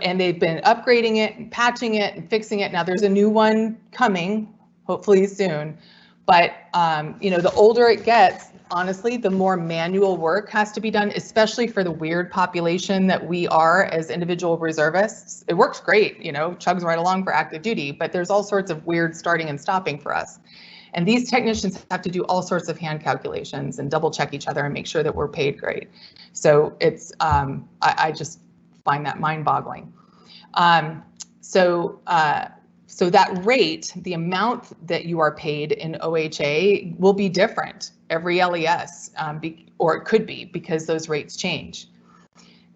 And they've been upgrading it and patching it and fixing it. Now there's a new one coming, hopefully soon. But the older it gets, honestly, the more manual work has to be done, especially for the weird population that we are as individual reservists. It works great, chugs right along for active duty, but there's all sorts of weird starting and stopping for us. And these technicians have to do all sorts of hand calculations and double check each other and make sure that we're paid great. So it's, I just find that mind-boggling. So that rate, the amount that you are paid in OHA, will be different every LES, or it could be, because those rates change.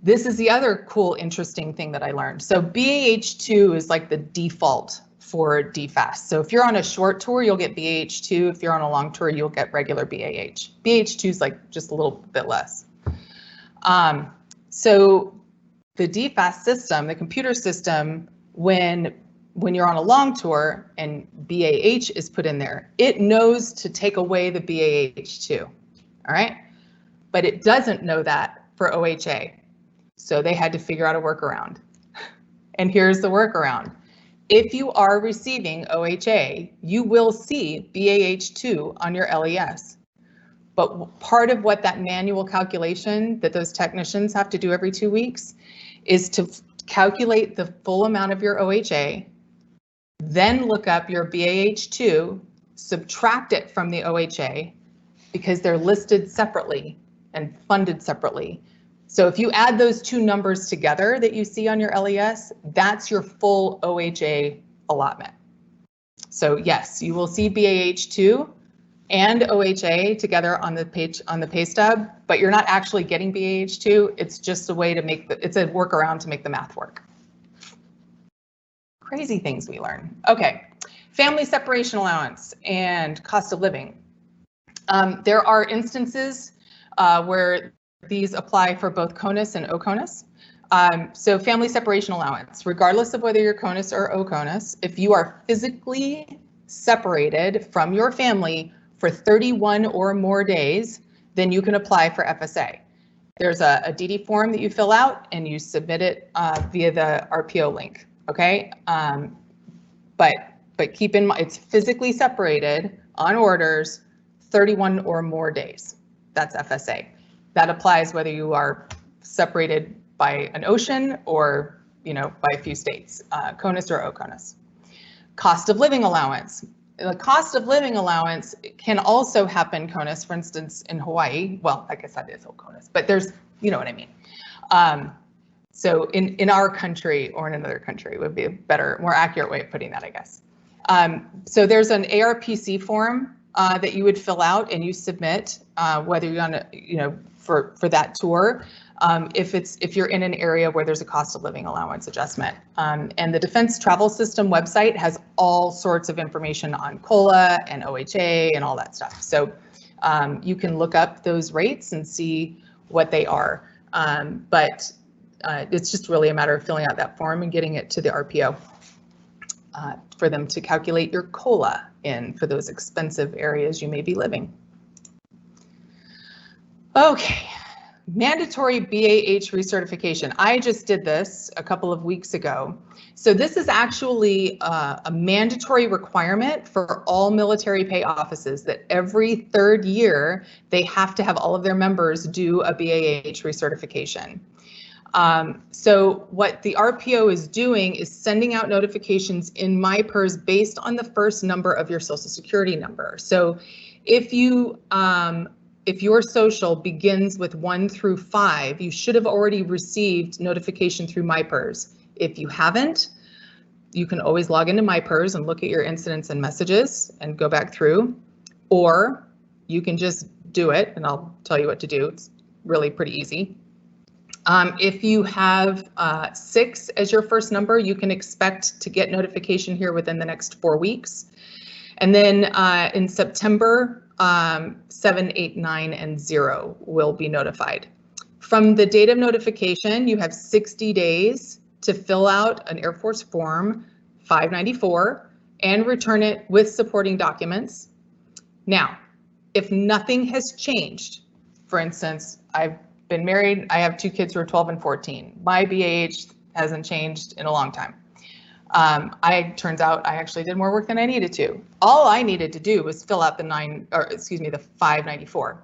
This is the other cool, interesting thing that I learned. So BAH2 is like the default for DFAS. So if you're on a short tour, you'll get BAH2. If you're on a long tour, you'll get regular BAH. BAH2 is like just a little bit less. So the DFAS system, the computer system, when you're on a long tour and BAH is put in there, it knows to take away the BAH2, all right? But it doesn't know that for OHA. So they had to figure out a workaround. And here's the workaround. If you are receiving OHA, you will see BAH2 on your LES. But part of what that manual calculation that those technicians have to do every 2 weeks is to calculate the full amount of your OHA, then look up your BAH2, subtract it from the OHA, because they're listed separately and funded separately. So if you add those two numbers together that you see on your LES, that's your full OHA allotment. So yes, you will see BAH2 and OHA together on the page, on the pay stub, but you're not actually getting BAH2. It's just a way to make it's a workaround to make the math work. Crazy things we learn. Okay, family separation allowance and cost of living. There are instances where these apply for both CONUS and OCONUS. So family separation allowance, regardless of whether you're CONUS or OCONUS, if you are physically separated from your family for 31 or more days, then you can apply for FSA. There's a DD form that you fill out and you submit it via the RPO link, okay? But keep in mind, it's physically separated on orders 31 or more days. That's FSA. That applies whether you are separated by an ocean or, by a few states, CONUS or OCONUS. Cost of living allowance. The cost of living allowance can also happen CONUS, for instance, in Hawaii. Well, I guess that is OCONUS, but there's, you know what I mean. So in our country or in another country would be a better, more accurate way of putting that, I guess. So there's an ARPC form that you would fill out and you submit whether you're on, for that tour. If you're in an area where there's a cost of living allowance adjustment. And the Defense Travel System website has all sorts of information on COLA and OHA and all that stuff. So you can look up those rates and see what they are. But it's just really a matter of filling out that form and getting it to the RPO for them to calculate your COLA in for those expensive areas you may be living. Okay. Mandatory BAH recertification. I just did this a couple of weeks ago. So this is actually a mandatory requirement for all military pay offices that every 3rd year they have to have all of their members do a BAH recertification. So what the RPO is doing is sending out notifications in MyPers based on the first number of your Social Security number. So if your social begins with 1 through 5, you should have already received notification through MyPers. If you haven't, you can always log into MyPers and look at your incidents and messages and go back through, or you can just do it and I'll tell you what to do. It's really pretty easy. If you have 6 as your first number, you can expect to get notification here within the next 4 weeks. And then in September, 7, 8, 9, and 0 will be notified. From the date of notification, you have 60 days to fill out an Air Force Form 594 and return it with supporting documents. Now, if nothing has changed, for instance, I've been married, I have 2 kids who are 12 and 14. My BAH hasn't changed in a long time. Turns out I actually did more work than I needed to. All I needed to do was fill out the 594.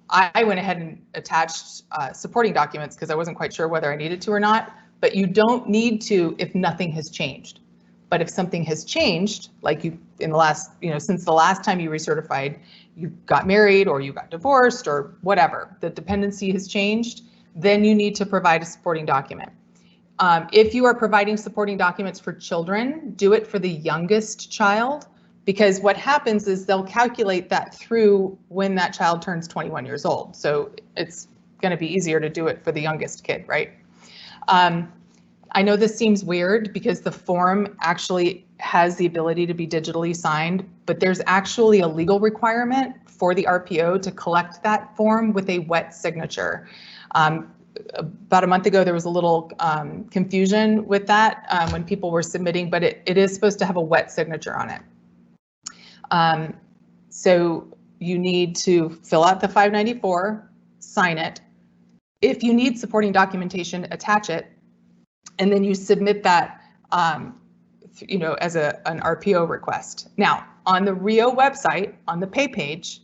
I went ahead and attached supporting documents because I wasn't quite sure whether I needed to or not, but you don't need to if nothing has changed. But if something has changed, like you in the last, since the last time you recertified, you got married or you got divorced or whatever, the dependency has changed, then you need to provide a supporting document. If you are providing supporting documents for children, do it for the youngest child, because what happens is they'll calculate that through when that child turns 21 years old. So it's going to be easier to do it for the youngest kid, right? I know this seems weird because the form actually has the ability to be digitally signed, but there's actually a legal requirement for the RPO to collect that form with a wet signature. About a month ago, there was a little confusion with that when people were submitting, but it is supposed to have a wet signature on it. So you need to fill out the 594, sign it. If you need supporting documentation, attach it, and then you submit that as an RPO request. Now, on the RIO website, on the pay page,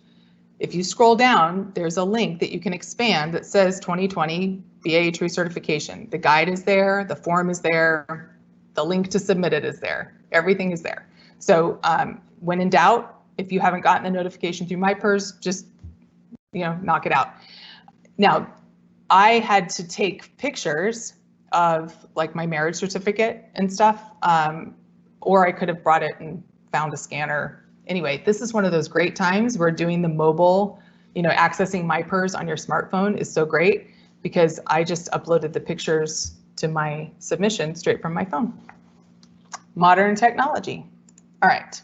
if you scroll down, there's a link that you can expand that says 2020 BAH recertification. The guide is there, the form is there, the link to submit it is there, everything is there. So when in doubt, if you haven't gotten the notification through MyPers, just knock it out. Now, I had to take pictures of like my marriage certificate and stuff, or I could have brought it and found a scanner. Anyway, this is one of those great times where doing the mobile, accessing MyPers on your smartphone is so great because I just uploaded the pictures to my submission straight from my phone. Modern technology. All right.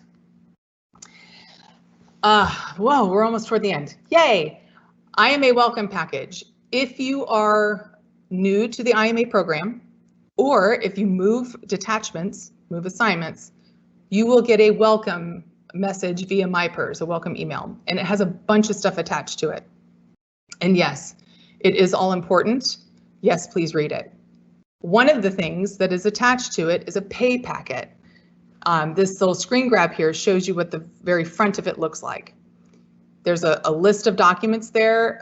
Whoa, we're almost toward the end. Yay! IMA Welcome Package. If you are new to the IMA program, or if you move detachments, move assignments, you will get a welcome message via MyPers, a welcome email, and it has a bunch of stuff attached to it. And yes, it is all important. Yes, please read it. One of the things that is attached to it is a pay packet. This little screen grab here shows you what the very front of it looks like. There's a list of documents there,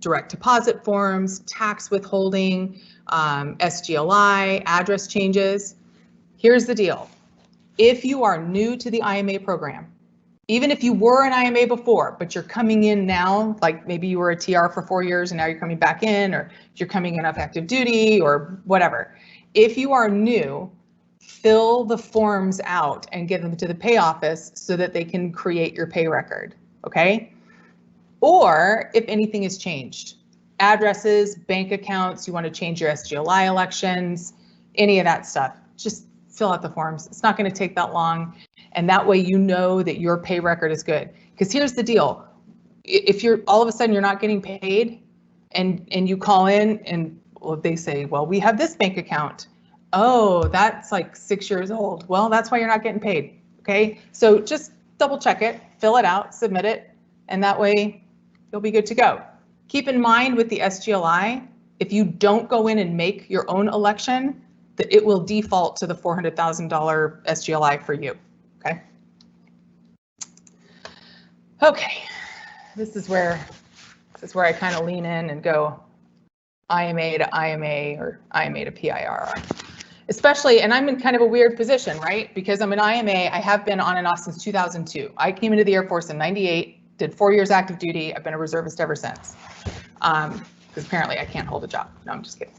direct deposit forms, tax withholding, SGLI, address changes. Here's the deal. If you are new to the IMA program, even if you were an IMA before, but you're coming in now, like maybe you were a TR for 4 years and now you're coming back in, or you're coming in off active duty or whatever. If you are new, fill the forms out and give them to the pay office so that they can create your pay record, okay? Or if anything has changed, addresses, bank accounts, you want to change your SGLI elections, any of that stuff, just fill out the forms. It's not going to take that long. And that way you know that your pay record is good. Because here's the deal. If you're all of a sudden you're not getting paid and you call in and well, they say, well, we have this bank account. Oh, that's like 6 years old. Well, that's why you're not getting paid. Okay, so just double check it, fill it out, submit it, and that way you'll be good to go. Keep in mind with the SGLI, if you don't go in and make your own election, that it will default to the $400,000 SGLI for you. Okay. Okay. This is where I kind of lean in and go IMA to IMA or IMA to PIRR. Especially, and I'm in kind of a weird position, right? Because I'm an IMA, I have been on and off since 2002. I came into the Air Force in '98, did 4 years active duty. I've been a reservist ever since. Because apparently I can't hold a job. No, I'm just kidding.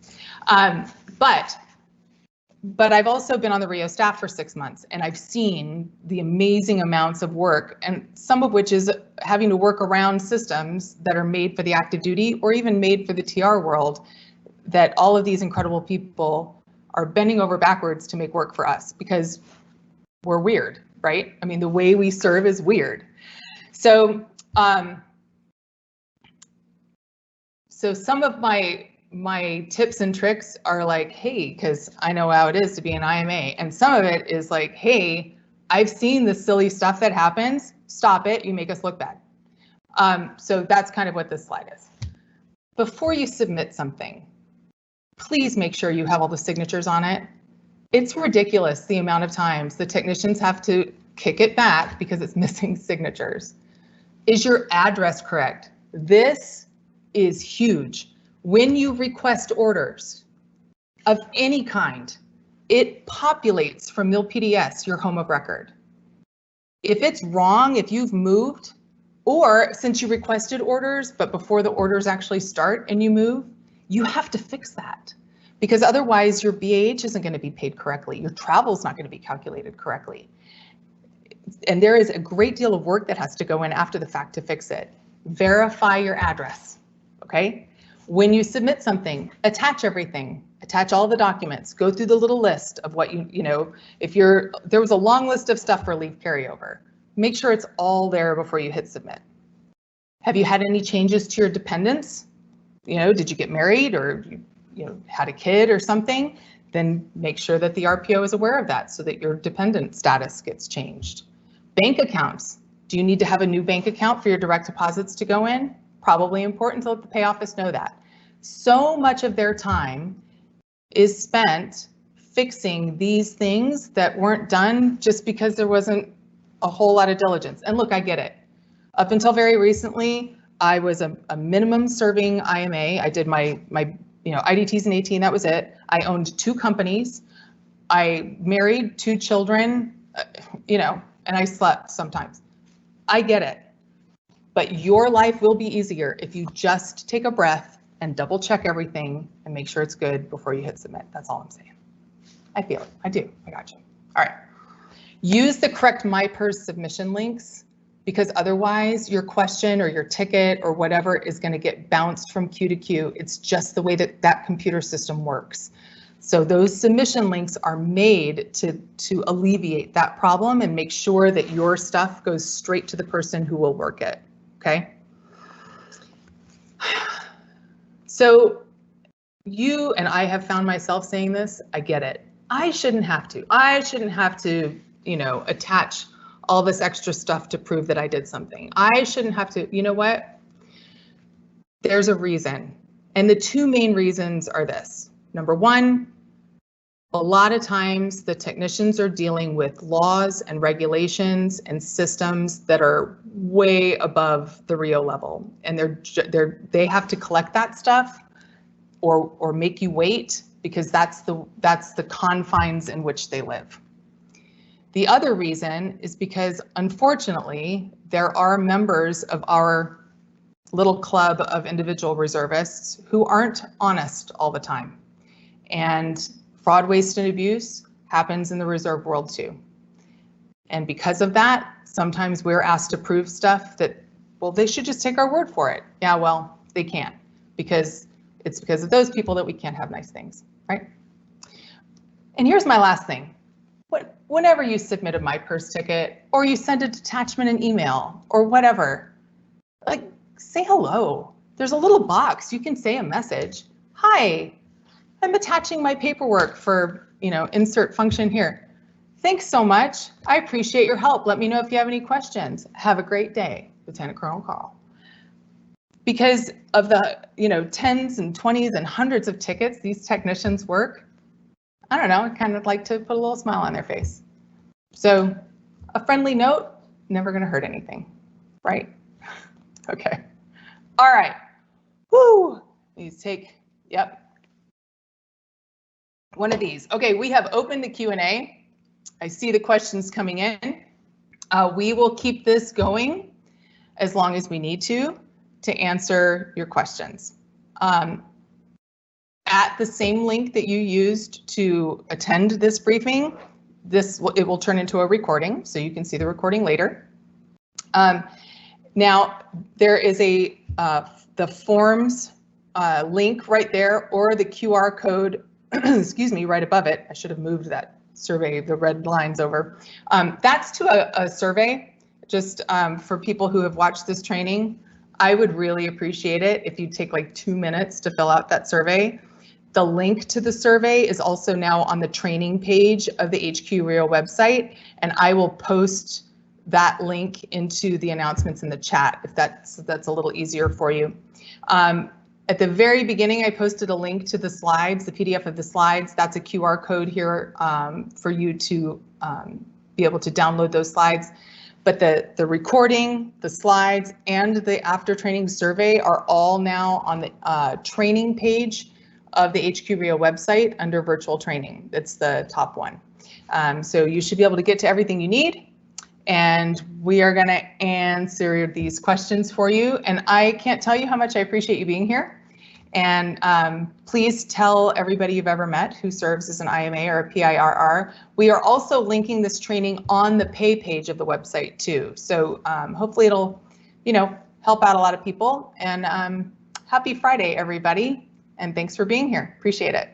But I've also been on the RIO staff for 6 months, and I've seen the amazing amounts of work, and some of which is having to work around systems that are made for the active duty or even made for the TR world, that all of these incredible people are bending over backwards to make work for us because we're weird, right? I mean, the way we serve is weird. So, so some of my tips and tricks are like, hey, because I know how it is to be an IMA. And some of it is like, hey, I've seen the silly stuff that happens. Stop it. You make us look bad. So that's kind of what this slide is. Before you submit something, please make sure you have all the signatures on it. It's ridiculous the amount of times the technicians have to kick it back because it's missing signatures. Is your address correct? This is huge. When you request orders of any kind, it populates from MilPDS, your home of record. If it's wrong, if you've moved, or since you requested orders, but before the orders actually start and you move, you have to fix that because otherwise your BAH isn't going to be paid correctly. Your travel is not going to be calculated correctly. And there is a great deal of work that has to go in after the fact to fix it. Verify your address, okay? When you submit something, attach everything, attach all the documents, go through the little list of what you know, if there was a long list of stuff for leave carryover, make sure it's all there before you hit submit. Have you had any changes to your dependents? You know, did you get married or you know, had a kid or something? Then make sure that the RPO is aware of that so that your dependent status gets changed. Bank accounts. Do you need to have a new bank account for your direct deposits to go in? Probably important to let the pay office know that. So much of their time is spent fixing these things that weren't done just because there wasn't a whole lot of diligence. And look, I get it. Up until very recently, I was a minimum serving IMA. I did my IDTs in 18, that was it. I owned 2 companies. I married 2 children, and I slept sometimes. I get it. But your life will be easier if you just take a breath and double check everything and make sure it's good before you hit submit. That's all I'm saying. I feel it. I do. I got you. All right. Use the correct MyPers submission links because otherwise your question or your ticket or whatever is going to get bounced from queue to queue. It's just the way that that computer system works. So those submission links are made to alleviate that problem and make sure that your stuff goes straight to the person who will work it. Okay. So you and I have found myself saying this. I get it. I shouldn't have to. Attach all this extra stuff to prove that I did something. I shouldn't have to. You know what? There's a reason. And the 2 main reasons are this. Number 1, a lot of times the technicians are dealing with laws and regulations and systems that are way above the Rio level, and they have to collect that stuff or make you wait because that's the confines in which they live. The other reason is because, unfortunately, there are members of our little club of individual reservists who aren't honest all the time. And fraud, waste, and abuse happens in the reserve world too. And because of that, sometimes we're asked to prove stuff that, well, they should just take our word for it. Yeah, well, they can't, because it's because of those people that we can't have nice things, right? And here's my last thing. Whenever you submit a MyPers ticket or you send a detachment in email or whatever, like, say hello. There's a little box. You can say a message. Hi, I'm attaching my paperwork for, insert function here. Thanks so much. I appreciate your help. Let me know if you have any questions. Have a great day, Lieutenant Colonel Carl. Because of the, tens and 20s and hundreds of tickets these technicians work, I don't know, I kind of like to put a little smile on their face. So a friendly note, never going to hurt anything, right? Okay. All right. Woo. Please take, yep. One of these. Okay, we have opened the Q&A. I see the questions coming in. We will keep this going as long as we need to answer your questions. At the same link that you used to attend this briefing, it will turn into a recording, so you can see the recording later. Now, there is the forms link right there, or the QR code, excuse me, right above it. I should have moved that survey, the red lines over. That's to a survey, just for people who have watched this training. I would really appreciate it if you take like 2 minutes to fill out that survey. The link to the survey is also now on the training page of the HQ Rio website, and I will post that link into the announcements in the chat if that's a little easier for you. At the very beginning, I posted a link to the slides, the PDF of the slides. That's a QR code here for you to be able to download those slides. But the recording, the slides, and the after training survey are all now on the training page of the HQ Rio website under virtual training. That's the top one. So you should be able to get to everything you need. And we are going to answer these questions for you. And I can't tell you how much I appreciate you being here. And please tell everybody you've ever met who serves as an IMA or a PIRR. We are also linking this training on the pay page of the website too. So hopefully it'll, help out a lot of people. And happy Friday, everybody. And thanks for being here. Appreciate it.